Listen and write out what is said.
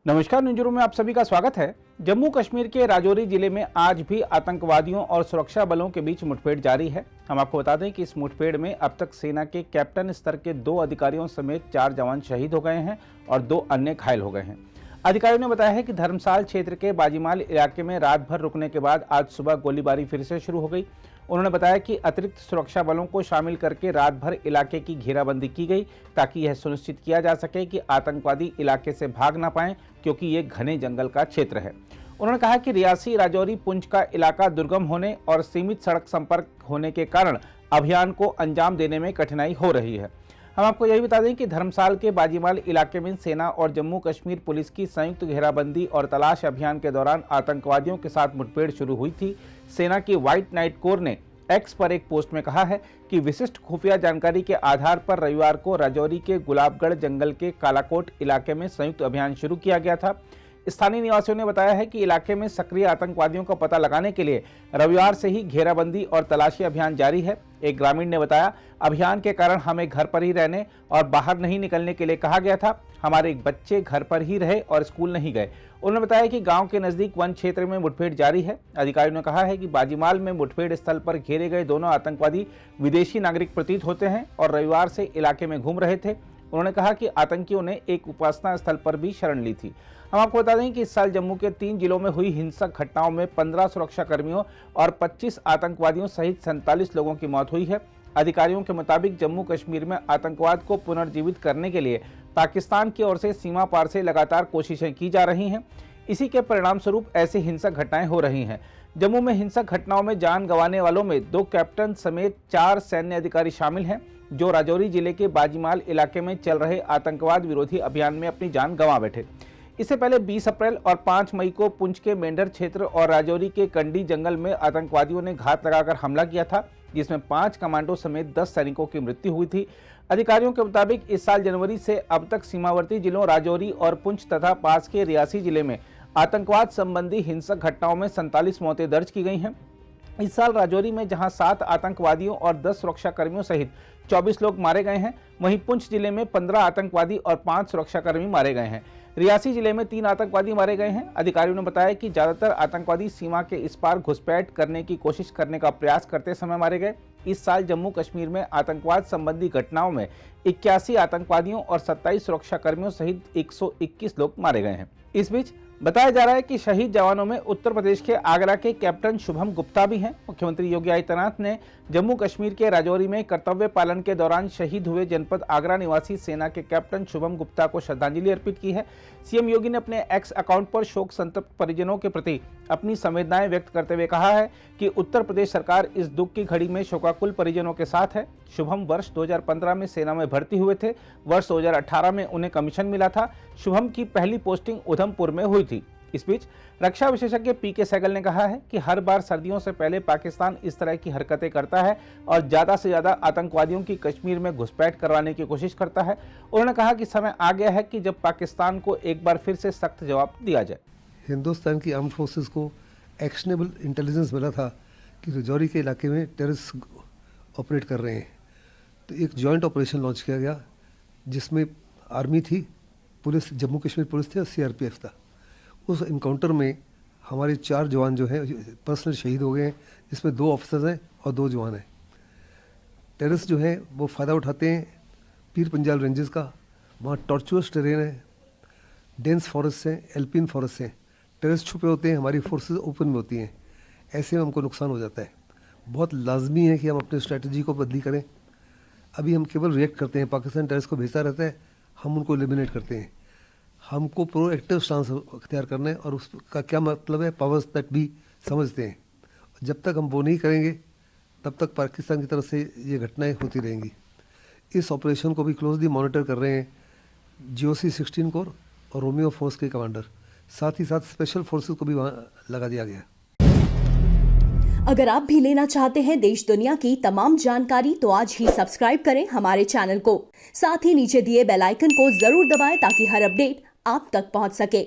नमस्कार, न्यूज़ में आप सभी का स्वागत है। जम्मू कश्मीर के राजौरी जिले में आज भी आतंकवादियों और सुरक्षा बलों के बीच मुठभेड़ जारी है। हम आपको बता दें कि इस मुठभेड़ में अब तक सेना के कैप्टन स्तर के 2 अधिकारियों समेत 4 जवान शहीद हो गए हैं और 2 अन्य घायल हो गए हैं। अधिकारियों ने बताया है कि धर्मसाल क्षेत्र के बाजीमाल इलाके में रात भर रुकने के बाद आज सुबह गोलीबारी फिर से शुरू हो गई। उन्होंने बताया कि अतिरिक्त सुरक्षा बलों को शामिल करके रात भर इलाके की घेराबंदी की गई ताकि यह सुनिश्चित किया जा सके कि आतंकवादी इलाके से भाग ना पाएं, क्योंकि ये घने जंगल का क्षेत्र है। उन्होंने कहा कि रियासी राजौरी पुंछ का इलाका दुर्गम होने और सीमित सड़क संपर्क होने के कारण अभियान को अंजाम देने में कठिनाई हो रही है। हम आपको यही बता दें कि धर्मसाल के बाजीमाल इलाके में सेना और जम्मू कश्मीर पुलिस की संयुक्त घेराबंदी और तलाश अभियान के दौरान आतंकवादियों के साथ मुठभेड़ शुरू हुई थी। सेना की व्हाइट नाइट कोर ने एक्स पर एक पोस्ट में कहा है कि विशिष्ट खुफिया जानकारी के आधार पर रविवार को राजौरी के गुलाबगढ़ जंगल के कालाकोट इलाके में संयुक्त अभियान शुरू किया गया था। स्थानीय निवासियों ने बताया है कि इलाके में सक्रिय आतंकवादियों का पता लगाने के लिए रविवार से ही घेराबंदी और तलाशी अभियान जारी है। एक ग्रामीण ने बताया, अभियान के कारण हमें घर पर ही रहने और बाहर नहीं निकलने के लिए कहा गया था। हमारे बच्चे घर पर ही रहे और स्कूल नहीं गए। उन्होंने बताया कि गांव के नजदीक वन क्षेत्र में मुठभेड़ जारी है। अधिकारियों ने कहा है कि बाजीमाल में मुठभेड़ स्थल पर घेरे गए दोनों आतंकवादी विदेशी नागरिक प्रतीत होते हैं और रविवार से इलाके में घूम रहे थे। उन्होंने कहा कि आतंकियों ने एक उपासना स्थल पर भी शरण ली थी। हम आपको बता दें कि इस साल जम्मू के 3 जिलों में हुई हिंसक घटनाओं में 15 सुरक्षा कर्मियों और 25 आतंकवादियों सहित 47 लोगों की मौत हुई है। अधिकारियों के मुताबिक जम्मू कश्मीर में आतंकवाद को पुनर्जीवित करने के लिए पाकिस्तान की ओर से सीमा पार से लगातार कोशिशें की जा रही हैं। इसी के परिणाम स्वरूप ऐसी हिंसक घटनाएं हो रही हैं। जम्मू में हिंसक घटनाओं में जान गंवाने वालों में 2 कैप्टन समेत 4 सैन्य अधिकारी शामिल हैं, जो राजौरी जिले के बाजीमाल इलाके में चल रहे आतंकवाद विरोधी अभियान में अपनी जान गंवा बैठे। इससे पहले 20 अप्रैल और 5 मई को पुंछ के मेंढर क्षेत्र और राजौरी के कंडी जंगल में आतंकवादियों ने घात लगाकर हमला किया था, जिसमें 5 कमांडो समेत 10 सैनिकों की मृत्यु हुई थी। अधिकारियों के मुताबिक इस साल जनवरी से अब तक सीमावर्ती जिलों राजौरी और पुंछ तथा पास के रियासी जिले में आतंकवाद संबंधी हिंसक घटनाओं में 47 मौतें दर्ज की गई हैं। इस साल राजौरी में जहां 7 आतंकवादियों और 10 सुरक्षा कर्मियों सहित 24 लोग मारे गए हैं, वहीं पुंछ जिले में 15 आतंकवादी और 5 सुरक्षाकर्मी मारे गए हैं। रियासी जिले में 3 आतंकवादी मारे गए हैं। अधिकारियों ने बताया कि ज्यादातर आतंकवादी सीमा के इस पार घुसपैठ करने की कोशिश करने का प्रयास करते समय मारे गए। इस साल जम्मू कश्मीर में आतंकवाद संबंधी घटनाओं में 81 आतंकवादियों और 27 सुरक्षाकर्मियों सहित 121 लोग मारे गए हैं। इस बीच बताया जा रहा है कि शहीद जवानों में उत्तर प्रदेश के आगरा के कैप्टन शुभम गुप्ता भी हैं। मुख्यमंत्री योगी आदित्यनाथ ने जम्मू कश्मीर के राजौरी में कर्तव्य पालन के दौरान शहीद हुए जनपद आगरा निवासी सेना के कैप्टन शुभम गुप्ता को श्रद्धांजलि अर्पित की है। सीएम योगी ने अपने एक्स अकाउंट पर शोक संतप्त परिजनों के प्रति अपनी संवेदनाएं व्यक्त करते हुए कहा है कि उत्तर प्रदेश सरकार इस दुख की घड़ी में शोकाकुल परिजनों के साथ है। शुभम वर्ष 2015 में सेना में भर्ती हुए थे। वर्ष 2018 में उन्हें कमीशन मिला था। शुभम की पहली पोस्टिंग उधमपुर में हुई थी। इस बीच रक्षा विशेषज्ञ पीके सहगल ने कहा है कि हर बार सर्दियों से पहले पाकिस्तान इस तरह की हरकतें करता है और ज्यादा से ज्यादा आतंकवादियों की कश्मीर में घुसपैठ करवाने की कोशिश करता है। उन्होंने कहा कि समय आ गया है कि जब पाकिस्तान को एक बार फिर से सख्त जवाब दिया जाए। हिंदुस्तान की आर्म्ड फोर्सेस को एक्शनेबल इंटेलिजेंस मिला था कि राजौरी के इलाके में टेररिस्ट ऑपरेट कर रहे हैं, तो एक जॉइंट ऑपरेशन लॉन्च किया गया जिसमें आर्मी थी, पुलिस, जम्मू कश्मीर पुलिस थी और सीआरपीएफ था। उस इनकाउंटर में हमारे 4 जवान जो हैं पर्सनल शहीद हो गए हैं, जिसमें 2 ऑफिसर्स हैं और 2 जवान हैं। टेररिस्ट जो हैं वो फ़ायदा उठाते हैं पीर पंजाल रेंजेस का। वहाँ टॉर्चुअस टेरेन है, डेंस फॉरेस्ट हैं, एल्पिन फॉरेस्ट हैं। टेररिस्ट छुपे होते हैं, हमारी फोर्सेस ओपन में होती हैं। ऐसे में हमको नुकसान हो जाता है। बहुत लाजमी है कि हम अपनी स्ट्रैटेजी को बदली करें। अभी हम केवल रिएक्ट करते हैं, पाकिस्तान टेररिस्ट को भेजता रहता है, हम उनको एलिमिनेट करते हैं। हमको प्रोएक्टिव स्टांस अख्तियार करना है और उसका क्या मतलब है, पावर्स दैट भी समझते हैं। जब तक हम वो नहीं करेंगे तब तक पाकिस्तान की तरफ से ये घटनाएं होती रहेंगी। इस ऑपरेशन को भी क्लोजली मॉनिटर कर रहे हैं GOC 16 कोर और रोमियो फोर्स के कमांडर, साथ ही साथ स्पेशल फोर्सेस को भी वहाँ लगा दिया गया। अगर आप भी लेना चाहते हैं देश दुनिया की तमाम जानकारी, तो आज ही सब्सक्राइब करें हमारे चैनल को। साथ ही नीचे दिए बेल आइकन को जरूर दबाएं ताकि हर अपडेट आप तक पहुंच सके।